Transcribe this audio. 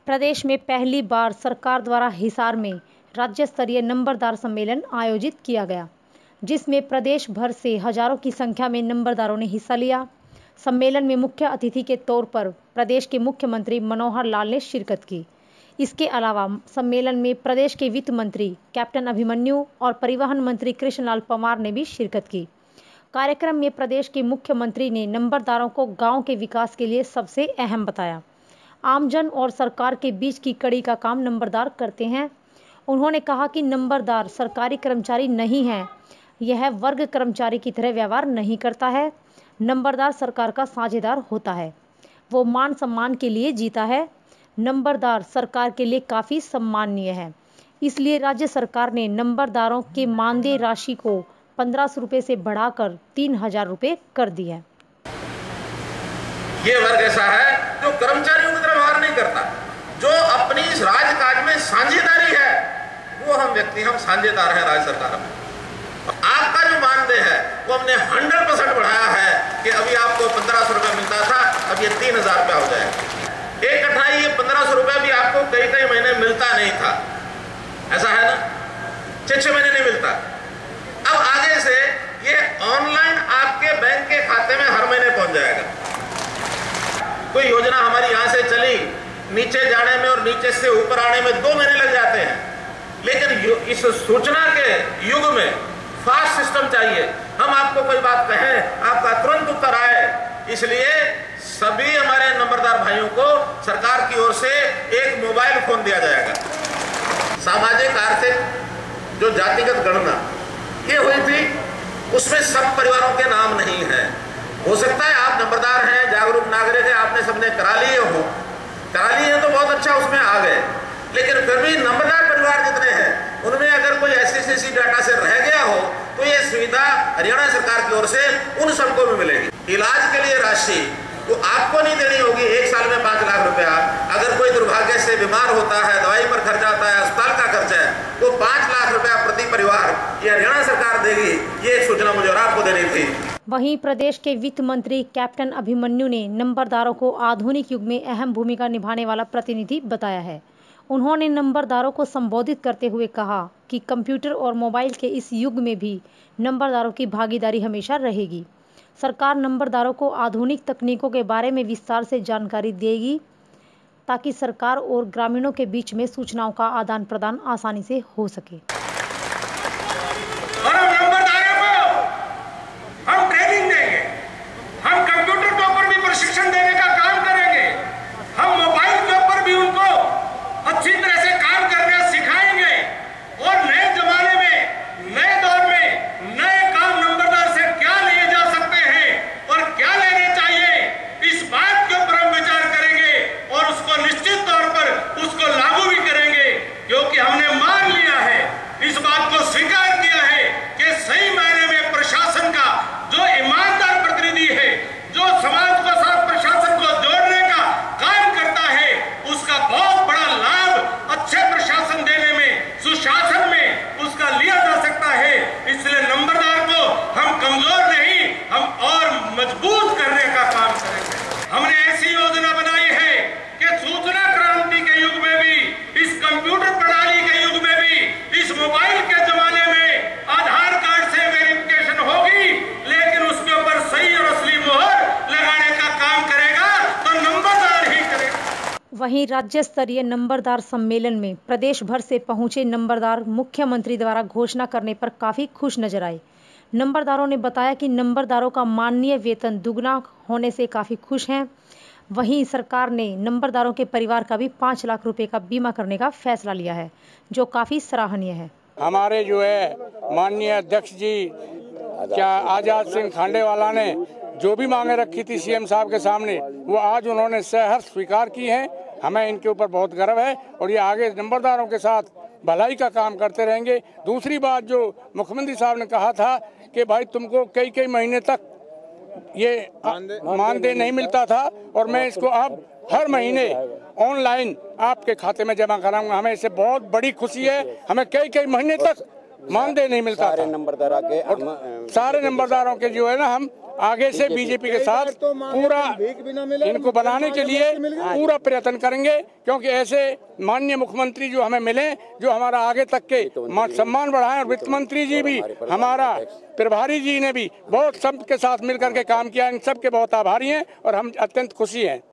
प्रदेश में पहली बार सरकार द्वारा हिसार में राज्य स्तरीय नंबरदार सम्मेलन आयोजित किया गया, जिसमें प्रदेश भर से हजारों की संख्या में नंबरदारों ने हिस्सा लिया। सम्मेलन में मुख्य अतिथि के तौर पर प्रदेश के मुख्यमंत्री मनोहर लाल ने शिरकत की। इसके अलावा सम्मेलन में प्रदेश के वित्त मंत्री कैप्टन अभिमन्यु और परिवहन मंत्री कृष्णलाल परमार ने भी शिरकत की। कार्यक्रम में प्रदेश के मुख्यमंत्री ने नंबरदारों को गांव के विकास के लिए सबसे अहम बताया। आमजन और सरकार के बीच की कड़ी का काम नंबरदार करते हैं। उन्होंने कहा कि नंबरदार सरकारी कर्मचारी नहीं है, यह वर्ग कर्मचारी की तरह व्यवहार नहीं करता है। नंबरदार सरकार का साझेदार होता है, वो मान सम्मान के लिए जीता है। नंबरदार सरकार के लिए काफ़ी सम्माननीय है, इसलिए राज्य सरकार ने नंबरदारों के मानदेय राशि को 1500 रुपये से बढ़ाकर 3000 रुपये कर दी है। ये वर्ग ऐसा है जो कर्मचारियों की तरह व्यवहार नहीं करता, जो अपनी इस राजकाज में साझेदारी है, वो हम व्यक्ति हम साझेदार हैं राज्य सरकार में। आपका जो मानदेय है वो हमने 100% बढ़ाया है कि अभी आपको 1500 रुपये मिलता था, अब ये 3000 रुपया हो जाएगा। एक अठाई ये 1500 रुपये भी आपको कई महीने मिलता नहीं था, ऐसा है ना, 6 महीने नहीं मिलता। अब आगे से ये ऑनलाइन आपके बैंक के खाते में हर महीने पहुंच जाएगा। कोई योजना हमारी यहाँ से चली, नीचे जाने में और नीचे से ऊपर आने में 2 महीने लग जाते हैं, लेकिन इस सूचना के युग में फास्ट सिस्टम चाहिए। हम आपको कोई बात कहें, आपका तुरंत उत्तर आए, इसलिए सभी हमारे नंबरदार भाइयों को सरकार की ओर से एक मोबाइल फोन दिया जाएगा। सामाजिक आर्थिक जो जातिगत गणना ये हुई थी, उसमें सब परिवारों के नाम नहीं है। हो सकता है आप नंबरदार हैं, जागरूक नागरिक हैं, आपने सबने करा लिए तो बहुत अच्छा, उसमें आ गए, लेकिन फिर भी नंबरदार परिवार जितने हैं उनमें अगर कोई ऐसी डाटा से रह गया हो तो ये सुविधा हरियाणा सरकार की ओर से उन सबको भी मिलेगी। इलाज के लिए राशि तो आपको नहीं देनी होगी, 1 साल में 5 लाख रुपया। अगर कोई दुर्भाग्य से बीमार होता है, दवाई पर खर्चा आता है, अस्पताल का खर्चा है, तो 5 लाख रुपया प्रति परिवार ये हरियाणा सरकार देगी। ये एक सूचना मुझे और आपको देनी थी। वहीं प्रदेश के वित्त मंत्री कैप्टन अभिमन्यु ने नंबरदारों को आधुनिक युग में अहम भूमिका निभाने वाला प्रतिनिधि बताया है। उन्होंने नंबरदारों को संबोधित करते हुए कहा कि कंप्यूटर और मोबाइल के इस युग में भी नंबरदारों की भागीदारी हमेशा रहेगी। सरकार नंबरदारों को आधुनिक तकनीकों के बारे में विस्तार से जानकारी देगी, ताकि सरकार और ग्रामीणों के बीच में सूचनाओं का आदान प्रदान आसानी से हो सके। हम ट्रेनिंग देंगे, हम कंप्यूटर के ऊपर भी प्रशिक्षण देने का काम करेंगे, हम मोबाइल के ऊपर भी उनको अच्छी तरह से काम करना सिखाएंगे और नए जमाने में, नए दौर में नए काम नंबरदार से क्या लिए जा सकते हैं और क्या लेने चाहिए, इस बात के ऊपर हम विचार करेंगे और उसको निश्चित तौर पर उसको लागू भी करेंगे, क्योंकि हमने मान लिया है, इस बात को स्वीकार किया है कि सही मायने में प्रशासन का जो ईमानदार प्रतिनिधि है, जो समाज के साथ प्रशासन को जोड़ने का काम करता है, उसका बहुत बड़ा लाभ अच्छे प्रशासन देने में, सुशासन में उसका लिया जा सकता है। इसलिए नंबरदार को हम कमजोर नहीं, हम और मजबूत करने का काम करेंगे। हमने ऐसी योजना बनाई है कि सूचना क्रांति के युग में भी, इस कंप्यूटर प्रणाली के युग में भी, इस मोबाइल के जमाने में आधार कार्ड से वेरिफिकेशन होगी, लेकिन उसके ऊपर सही और असली मोहर लगाने का काम करेगा तो नंबरदार ही करेगा। वहीं राज्य स्तरीय नंबरदार सम्मेलन में प्रदेश भर से पहुंचे नंबरदार मुख्यमंत्री द्वारा घोषणा करने पर काफी खुश नजर आए। नंबरदारों ने बताया कि नंबरदारों का माननीय वेतन दुगना होने से काफी खुश हैं। वहीं सरकार ने नंबरदारों के परिवार का भी 5 लाख रुपए का बीमा करने का फैसला लिया है, जो काफी सराहनीय है। हमारे जो है माननीय अध्यक्ष जी क्या आजाद सिंह खांडेवाला ने जो भी मांगे रखी थी सीएम साहब के सामने, वो आज उन्होंने सहर्ष स्वीकार की हैं। हमें इनके ऊपर बहुत गर्व है और ये आगे नंबरदारों के साथ भलाई का काम करते रहेंगे। दूसरी बात जो मुख्यमंत्री साहब ने कहा था कि भाई तुमको कई महीने तक ये मानदेय नहीं मिलता था और मैं इसको अब हर महीने ऑनलाइन आपके खाते में जमा कराऊंगा। हमें इससे बहुत बड़ी खुशी है। हमें कई महीने तक मानदेय नहीं मिलता था। सारे नंबरदारों के जो है ना, हम आगे से बीजेपी के साथ पूरा इनको बनाने के लिए पूरा प्रयत्न करेंगे, क्योंकि ऐसे माननीय मुख्यमंत्री जो हमें मिले, जो हमारा आगे तक के सम्मान बढ़ाएं। और वित्त मंत्री जी भी, हमारा प्रभारी जी ने भी बहुत सबके साथ मिलकर के काम किया। इन सब के बहुत आभारी हैं और हम अत्यंत खुशी हैं।